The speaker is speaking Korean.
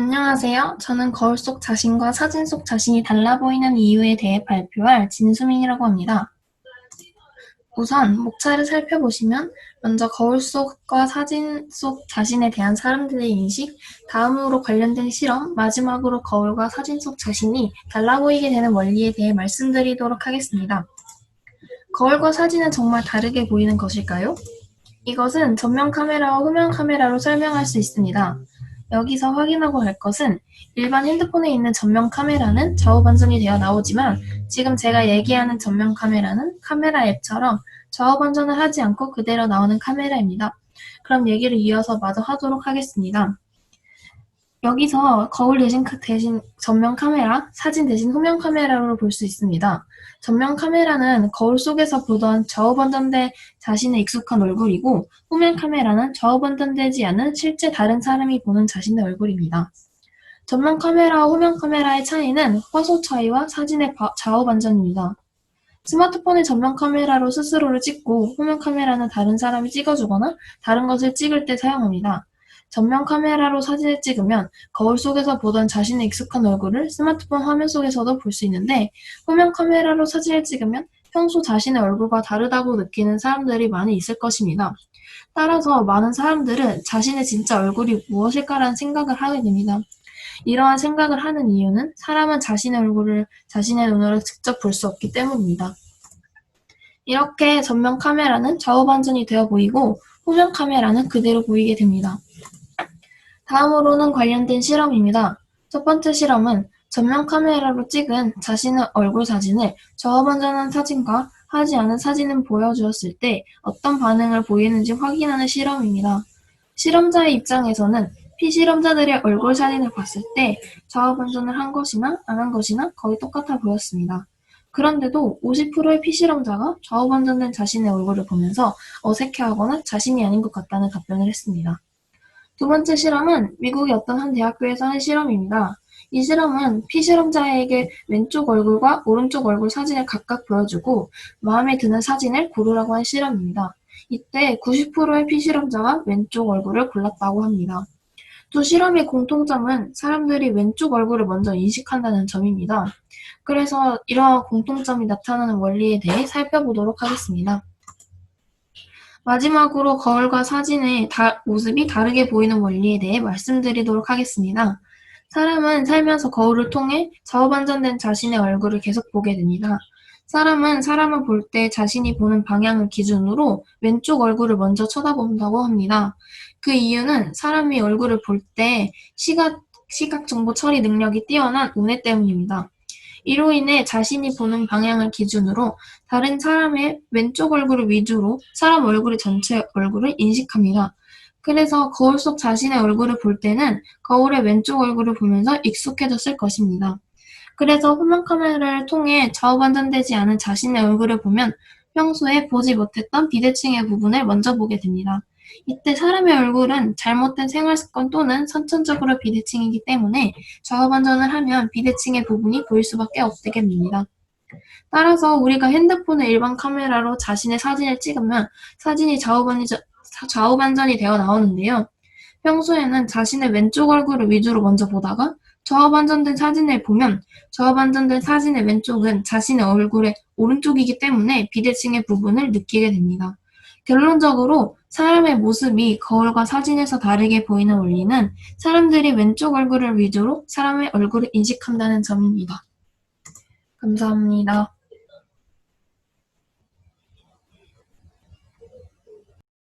안녕하세요. 저는 거울 속 자신과 사진 속 자신이 달라 보이는 이유에 대해 발표할 진수민이라고 합니다. 우선 목차를 살펴보시면 먼저 거울 속과 사진 속 자신에 대한 사람들의 인식, 다음으로 관련된 실험, 마지막으로 거울과 사진 속 자신이 달라 보이게 되는 원리에 대해 말씀드리도록 하겠습니다. 거울과 사진은 정말 다르게 보이는 것일까요? 이것은 전면 카메라와 후면 카메라로 설명할 수 있습니다. 여기서 확인하고 할 것은 일반 핸드폰에 있는 전면 카메라는 좌우 반전이 되어 나오지만 지금 제가 얘기하는 전면 카메라는 카메라 앱처럼 좌우 반전을 하지 않고 그대로 나오는 카메라입니다. 그럼 얘기를 이어서 마저 하도록 하겠습니다. 여기서 거울 대신 전면 카메라, 사진 대신 후면 카메라로 볼 수 있습니다. 전면 카메라는 거울 속에서 보던 좌우 반전된 자신의 익숙한 얼굴이고 후면 카메라는 좌우 반전되지 않은 실제 다른 사람이 보는 자신의 얼굴입니다. 전면 카메라와 후면 카메라의 차이는 화소 차이와 사진의 좌우 반전입니다. 스마트폰의 전면 카메라로 스스로를 찍고 후면 카메라는 다른 사람이 찍어주거나 다른 것을 찍을 때 사용합니다. 전면 카메라로 사진을 찍으면 거울 속에서 보던 자신의 익숙한 얼굴을 스마트폰 화면 속에서도 볼 수 있는데 후면 카메라로 사진을 찍으면 평소 자신의 얼굴과 다르다고 느끼는 사람들이 많이 있을 것입니다. 따라서 많은 사람들은 자신의 진짜 얼굴이 무엇일까라는 생각을 하게 됩니다. 이러한 생각을 하는 이유는 사람은 자신의 얼굴을 자신의 눈으로 직접 볼 수 없기 때문입니다. 이렇게 전면 카메라는 좌우 반전이 되어 보이고 후면 카메라는 그대로 보이게 됩니다. 다음으로는 관련된 실험입니다. 첫 번째 실험은 전면 카메라로 찍은 자신의 얼굴 사진을 좌우 반전한 사진과 하지 않은 사진을 보여주었을 때 어떤 반응을 보이는지 확인하는 실험입니다. 실험자의 입장에서는 피실험자들의 얼굴 사진을 봤을 때 좌우 반전을 한 것이나 안 한 것이나 거의 똑같아 보였습니다. 그런데도 50%의 피실험자가 좌우 반전된 자신의 얼굴을 보면서 어색해하거나 자신이 아닌 것 같다는 답변을 했습니다. 두 번째 실험은 미국의 어떤 한 대학교에서 한 실험입니다. 이 실험은 피실험자에게 왼쪽 얼굴과 오른쪽 얼굴 사진을 각각 보여주고 마음에 드는 사진을 고르라고 한 실험입니다. 이때 90%의 피실험자가 왼쪽 얼굴을 골랐다고 합니다. 두 실험의 공통점은 사람들이 왼쪽 얼굴을 먼저 인식한다는 점입니다. 그래서 이러한 공통점이 나타나는 원리에 대해 살펴보도록 하겠습니다. 마지막으로 거울과 사진의 모습이 다르게 보이는 원리에 대해 말씀드리도록 하겠습니다. 사람은 살면서 거울을 통해 좌우 반전된 자신의 얼굴을 계속 보게 됩니다. 사람은 사람을 볼 때 자신이 보는 방향을 기준으로 왼쪽 얼굴을 먼저 쳐다본다고 합니다. 그 이유는 사람이 얼굴을 볼 때 시각 정보 처리 능력이 뛰어난 우뇌 때문입니다. 이로 인해 자신이 보는 방향을 기준으로 다른 사람의 왼쪽 얼굴을 위주로 사람 얼굴의 전체 얼굴을 인식합니다. 그래서 거울 속 자신의 얼굴을 볼 때는 거울의 왼쪽 얼굴을 보면서 익숙해졌을 것입니다. 그래서 후면 카메라를 통해 좌우 반전되지 않은 자신의 얼굴을 보면 평소에 보지 못했던 비대칭의 부분을 먼저 보게 됩니다. 이때 사람의 얼굴은 잘못된 생활습관 또는 선천적으로 비대칭이기 때문에 좌우 반전을 하면 비대칭의 부분이 보일 수밖에 없게 됩니다. 따라서 우리가 핸드폰의 일반 카메라로 자신의 사진을 찍으면 사진이 좌우 반전이 되어 나오는데요. 평소에는 자신의 왼쪽 얼굴을 위주로 먼저 보다가 좌우 반전된 사진을 보면 좌우 반전된 사진의 왼쪽은 자신의 얼굴의 오른쪽이기 때문에 비대칭의 부분을 느끼게 됩니다. 결론적으로 사람의 모습이 거울과 사진에서 다르게 보이는 원리는 사람들이 왼쪽 얼굴을 위주로 사람의 얼굴을 인식한다는 점입니다. 감사합니다.